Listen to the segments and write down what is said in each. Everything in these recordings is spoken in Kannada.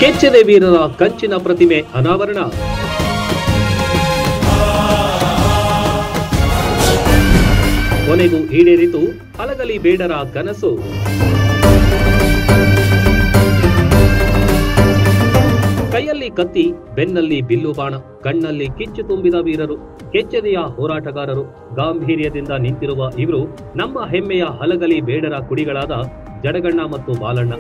ಕೆಚ್ಚೆದೆ ವೀರರ ಕಂಚಿನ ಪ್ರತಿಮೆ ಅನಾವರಣ. ಕೊನೆಗೂ ಈಡೇರಿತು ಹಲಗಲಿ ಬೇಡರ ಕನಸು. ಕೈಯಲ್ಲಿ ಕತ್ತಿ, ಬೆನ್ನಲ್ಲಿ ಬಿಲ್ಲು ಬಾಣ, ಕಣ್ಣಲ್ಲಿ ಕಿಚ್ಚು ತುಂಬಿದ ವೀರರು, ಕೆಚ್ಚೆದೆಯ ಹೋರಾಟಗಾರರು. ಗಾಂಭೀರ್ಯದಿಂದ ನಿಂತಿರುವ ಇವರು ನಮ್ಮ ಹೆಮ್ಮೆಯ ಹಲಗಲಿ ಬೇಡರ ಕುಡಿಗಳಾದ ಜಡಗಣ್ಣ ಮತ್ತು ಬಾಲಣ್ಣ.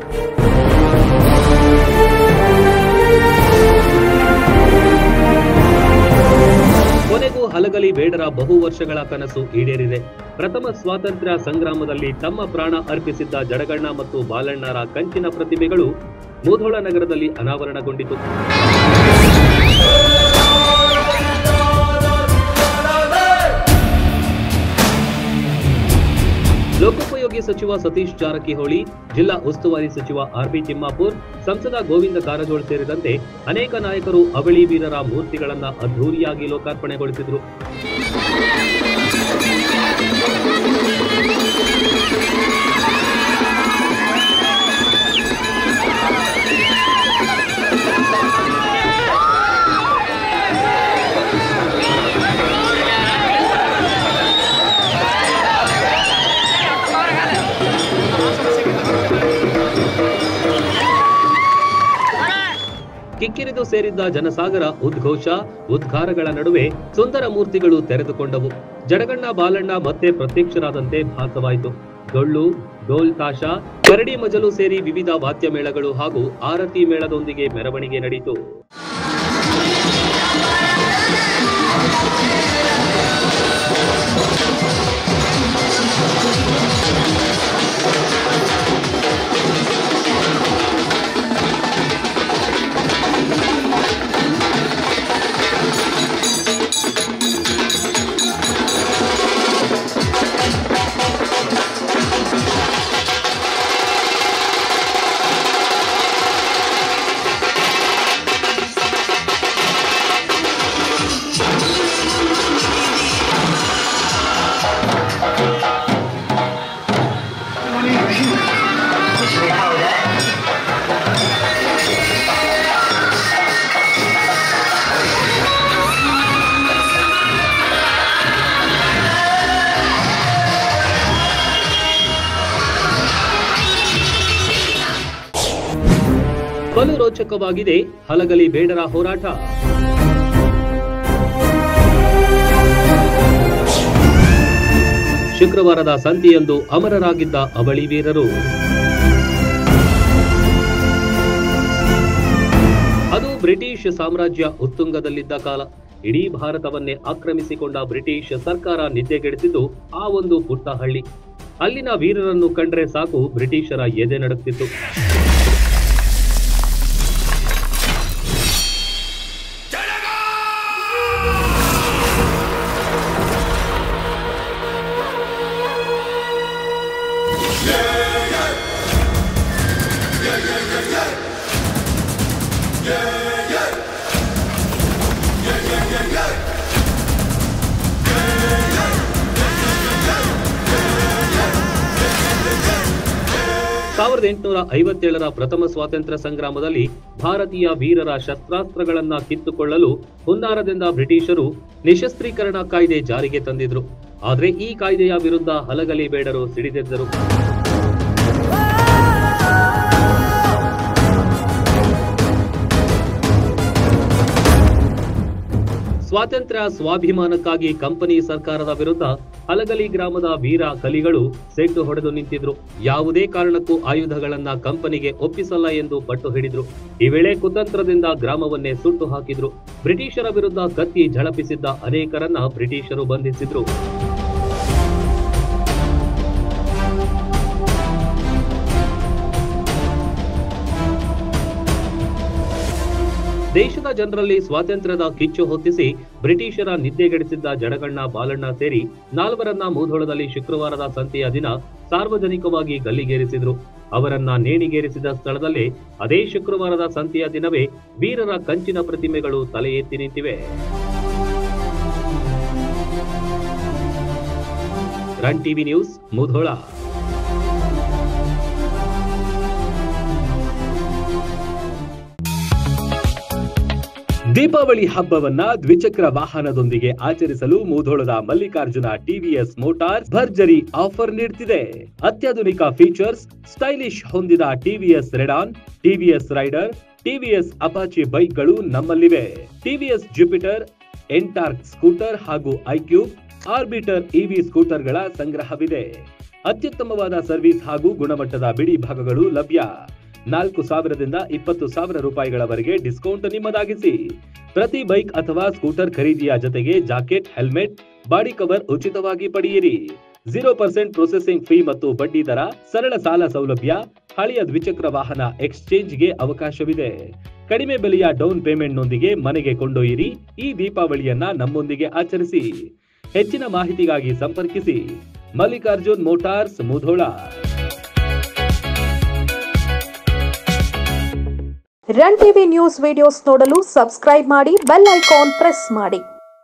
ಕೊನೆಗೂ ಹಲಗಲಿ ಬೇಡರ ಬಹು ವರ್ಷಗಳ ಕನಸು ಈಡೇರಿದೆ. ಪ್ರಥಮ ಸ್ವಾತಂತ್ರ್ಯ ಸಂಗ್ರಾಮದಲ್ಲಿ ತಮ್ಮ ಪ್ರಾಣ ಅರ್ಪಿಸಿದ್ದ ಜಡಗಣ್ಣ ಮತ್ತು ಬಾಲಣ್ಣರ ಕಂಚಿನ ಪ್ರತಿಮೆಗಳು ಮುಧೋಳ ನಗರದಲ್ಲಿ ಅನಾವರಣಗೊಂಡಿತು. ಲೋಕೋಪಯೋಗಿ ಸಚಿವ ಸತೀಶ್ ಜಾರಕಿಹೊಳಿ, ಜಿಲ್ಲಾ ಉಸ್ತುವಾರಿ ಸಚಿವ ಆರ್.ಬಿ. ತಿಮ್ಮಾಪುರ್, ಸಂಸದ ಗೋವಿಂದ ಕಾರಜೋಳ ಸೇರಿದಂತೆ ಅನೇಕ ನಾಯಕರು ಅವಳಿ ವೀರರ ಮೂರ್ತಿಗಳನ್ನು ಅದ್ಧೂರಿಯಾಗಿ ಲೋಕಾರ್ಪಣೆಗೊಳಿಸಿದರು. ಕಿಕ್ಕಿರಿದು ಸೇರಿದ್ದ ಜನಸಾಗರ ಉದ್ಘೋಷ, ಉದ್ಗಾರಗಳ ನಡುವೆ ಸುಂದರ ಮೂರ್ತಿಗಳು ತೆರೆದುಕೊಂಡವು. ಜಡಗಣ್ಣ ಬಾಲಣ್ಣ ಮತ್ತೆ ಪ್ರತ್ಯಕ್ಷರಾದಂತೆ ಭಾಸವಾಯಿತು. ಡೊಳ್ಳು, ಡೋಲ್ ತಾಶ, ಕರಡಿ ಮಜಲು ಸೇರಿ ವಿವಿಧ ವಾದ್ಯ ಮೇಳಗಳು ಹಾಗೂ ಆರತಿ ಮೇಳದೊಂದಿಗೆ ಮೆರವಣಿಗೆ ನಡೆಯಿತು. ಬಲು ರೋಚಕವಾಗಿದೆ ಹಲಗಲಿ ಬೇಡರ ಹೋರಾಟ. ಶುಕ್ರವಾರದ ಸಂತೆಯಂದು ಅಮರರಾಗಿದ್ದ ಅವಳಿ ವೀರರು. ಅದು ಬ್ರಿಟಿಷ್ ಸಾಮ್ರಾಜ್ಯ ಉತ್ತುಂಗದಲ್ಲಿದ್ದ ಕಾಲ. ಇಡೀ ಭಾರತವನ್ನೇ ಆಕ್ರಮಿಸಿಕೊಂಡ ಬ್ರಿಟಿಷ್ ಸರ್ಕಾರ ನಿದ್ದೆಗೆಡಿಸಿದ್ದು ಆ ಒಂದು ಪುಟ್ಟ ಹಳ್ಳಿ. ಅಲ್ಲಿನ ವೀರರನ್ನು ಕಂಡ್ರೆ ಸಾಕು ಬ್ರಿಟಿಷರ ಎದೆ ನಡುತ್ತಿತ್ತು. ಸಾವಿರದ 1857ರ ಪ್ರಥಮ ಸ್ವಾತಂತ್ರ್ಯ ಸಂಗ್ರಾಮದಲ್ಲಿ ಭಾರತೀಯ ವೀರರ ಶಸ್ತ್ರಾಸ್ತ್ರಗಳನ್ನ ಕಿತ್ತುಕೊಳ್ಳಲು ಹುನ್ನಾರದಿಂದ ಬ್ರಿಟಿಷರು ನಿಶಸ್ತ್ರೀಕರಣ ಕಾಯ್ದೆ ಜಾರಿಗೆ ತಂದಿದ್ರು. ಆದರೆ ಈ ಕಾಯ್ದೆಯ ವಿರುದ್ಧ ಹಲಗಲಿ ಬೇಡರು ಸಿಡಿದೆದ್ದರು. ಸ್ವಾತಂತ್ರ್ಯ ಸ್ವಾಭಿಮಾನಕ್ಕಾಗಿ ಕಂಪನಿ ಸರ್ಕಾರದ ವಿರುದ್ಧ ಹಲಗಲಿ ಗ್ರಾಮದ ವೀರ ಕಲಿಗಳು ಸೆಡ್ಡು ಹೊಡೆದು ನಿಂತಿದ್ರು. ಯಾವುದೇ ಕಾರಣಕ್ಕೂ ಆಯುಧಗಳನ್ನ ಕಂಪನಿಗೆ ಒಪ್ಪಿಸಲ್ಲ ಎಂದು ಪಟ್ಟು ಹಿಡಿದ್ರು. ಈ ವೇಳೆ ಕುತಂತ್ರದಿಂದ ಗ್ರಾಮವನ್ನೇ ಸುಟ್ಟು ಹಾಕಿದ್ರು. ಬ್ರಿಟಿಷರ ವಿರುದ್ಧ ಕತ್ತಿ ಝಳಪಿಸಿದ್ದ ಅನೇಕರನ್ನ ಬ್ರಿಟಿಷರು ಬಂಧಿಸಿದ್ರು. ದೇಶದ ಜನರಲ್ಲಿ ಸ್ವಾತಂತ್ರ್ಯದ ಕಿಚ್ಚು ಹೊತ್ತಿಸಿ ಬ್ರಿಟಿಷರ ನಿದ್ದೆಗೆಡಿಸಿದ್ದ ಜಡಗಣ್ಣ ಬಾಲಣ್ಣ ಸೇರಿ 4ರನ್ನ ಮುಧೋಳದಲ್ಲಿ ಶುಕ್ರವಾರದ ಸಂತೆಯ ದಿನ ಸಾರ್ವಜನಿಕವಾಗಿ ಗಲ್ಲಿಗೇರಿಸಿದ್ರು. ಅವರನ್ನ ನೇಣಿಗೇರಿಸಿದ ಸ್ಥಳದಲ್ಲೇ ಅದೇ ಶುಕ್ರವಾರದ ಸಂತೆಯ ದಿನವೇ ವೀರರ ಕಂಚಿನ ಪ್ರತಿಮೆಗಳು ತಲೆ ಎತ್ತಿ ನಿಂತಿವೆ. Run TV news, Mudhol. Deepavali ಹಬ್ಬವನ್ನ ದ್ವಿಚಕ್ರ ವಾಹನದೊಂದಿಗೆ ಆಚರಿಸಲು ಮುಧೋಳದ ಮಲ್ಲಿಕಾರ್ಜುನ ಟಿವಿಎಸ್ ಮೋಟಾರ್ಸ್ ಭರ್ಜರಿ ಆಫರ್ ನೀಡುತ್ತಿದೆ. ಅತ್ಯಾಧುನಿಕ ಫೀಚರ್ಸ್, ಸ್ಟೈಲಿಶ್ ಹೊಂದಿದ TVS Radeon, TVS Raider, TVS Apache ಬೈಕ್ಗಳು ನಮ್ಮಲ್ಲಿವೆ. ಟಿವಿಎಸ್ ಜುಪಿಟರ್, ಎಂಟಾರ್ಕ್ ಸ್ಕೂಟರ್ ಹಾಗೂ ಐಕ್ಯೂಬ್, ಆರ್ಬಿಟರ್ ಇವಿ ಸ್ಕೂಟರ್ಗಳ ಸಂಗ್ರಹವಿದೆ. ಅತ್ಯುತ್ತಮವಾದ ಸರ್ವಿಸ್ ಹಾಗೂ ಗುಣಮಟ್ಟದ ಬಿಡಿ ಭಾಗಗಳು ಲಭ್ಯ. 4,000ದಿಂದ 20,000 ರೂಪಾಯಿಗಳವರೆಗೆ ಡಿಸ್ಕೌಂಟ್ ನಿಮ್ಮದಾಗಿಸಿ. ಪ್ರತಿ ಬೈಕ್ ಅಥವಾ ಸ್ಕೂಟರ್ ಖರೀದಿಯ ಜೊತೆಗೆ ಜಾಕೆಟ್, ಹೆಲ್ಮೆಟ್, ಬಾಡಿ ಕವರ್ ಉಚಿತವಾಗಿ ಪಡೆಯಿರಿ. 0% ಪ್ರೊಸೆಸಿಂಗ್ ಫೀ ಮತ್ತು ಬಡ್ಡಿ ದರ, ಸರಳ ಸಾಲ ಸೌಲಭ್ಯ, ಹಳೆಯ ದ್ವಿಚಕ್ರ ವಾಹನ ಎಕ್ಸ್ಚೇಂಜ್ಗೆ ಅವಕಾಶವಿದೆ. ಕಡಿಮೆ ಬೆಲೆಯ ಡೌನ್ ಪೇಮೆಂಟ್ನೊಂದಿಗೆ ಮನೆಗೆ ಕೊಂಡೊಯ್ಯಿರಿ. ಈ ದೀಪಾವಳಿಯನ್ನ ನಮ್ಮೊಂದಿಗೆ ಆಚರಿಸಿ. ಹೆಚ್ಚಿನ ಮಾಹಿತಿಗಾಗಿ ಸಂಪರ್ಕಿಸಿ Mallikarjun motors, Mudhol. Run TV news videos ನೋಡಲು ಸಬ್ಸ್ಕ್ರೈಬ್ ಮಾಡಿ, ಬೆಲ್ ಐಕಾನ್ ಪ್ರೆಸ್ ಮಾಡಿ.